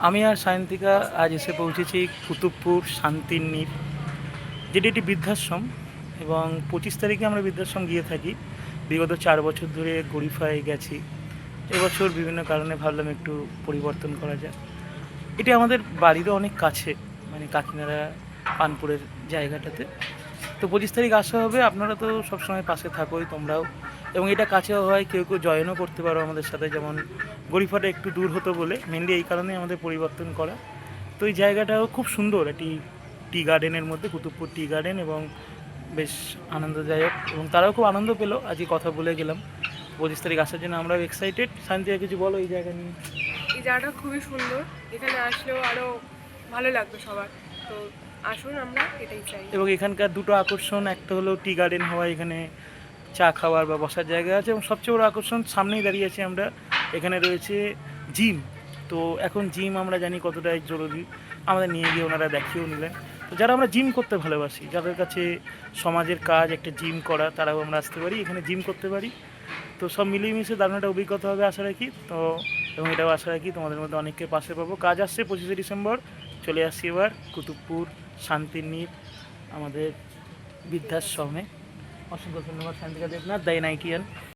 আমি আর সায়ন্তিকা আজ এসে পৌঁছেছি কুতুবপুর শান্তির নীড়, যেটি একটি বৃদ্ধাশ্রম। এবং 25 তারিখে আমরা বৃদ্ধাশ্রম গিয়ে থাকি। বিগত 4 বছর ধরে গরিফায় গেছি। এবছর বিভিন্ন কারণে ভাবলাম একটু পরিবর্তন করা যায়। এটি আমাদের বাড়িরও অনেক কাছে, মানে কাকিনাড়া পানপুরের জায়গাটাতে। তো 25 তারিখ আসা হবে, আপনারা তো সবসময় পাশে থাকোই তোমরাও, এবং এটা কাছেও হয়, কেউ কেউ জয়েনও করতে পারো আমাদের সাথে। যেমন গরিফাটা একটু দূর হতো বলে মেনলি এই কারণেই আমাদের পরিবর্তন করা। তো এই জায়গাটাও খুব সুন্দর, একটি টি গার্ডেনের মধ্যে, কুতুবপুর টি গার্ডেন, এবং বেশ আনন্দদায়ক, এবং তারাও খুব আনন্দ পেলো। আজকে কথা বলে গেলাম 25 তারিখ আসার জন্য, আমরাও এক্সাইটেড। শান্তি, কিছু বলো এই জায়গা নিয়ে। এই জায়গাটা খুবই সুন্দর, এখানে আসলেও আরও ভালো লাগবে সবার। তো আসুন, আমরা এটাই চাই। এবং এখানকার দুটো আকর্ষণ, একটা হলো টি গার্ডেন হওয়া, এখানে চা খাওয়ার বা বসার জায়গা আছে, এবং সবচেয়ে বড় আকর্ষণ সামনেই দাঁড়িয়ে আছি আমরা, এখানে রয়েছে জিম। তো এখন জিম আমরা জানি কতটা জরুরি, আমাদের নিয়ে গিয়ে ওনারা দেখিয়েও নিলেন। তো যারা আমরা জিম করতে ভালোবাসি, যাদের কাছে সমাজের কাজ একটা জিম করা, তারাও আমরা আসতে পারি, এখানে জিম করতে পারি। তো সব মিলিয়ে মিশে দারুণ একটা অভিজ্ঞতা হবে আশা রাখি। তো এবং এটাও আশা রাখি তোমাদের মধ্যে অনেককে পাশে পাবো। কাজ আসছে 25শে ডিসেম্বর, চলে আসছি এবার কুতুবপুর শান্তির নীড় আমাদের বৃদ্ধাশ্রমে। অসংখ্য ধন্যবাদ শান্তিকা দেবনাথ, দাই নাইটিয়ান।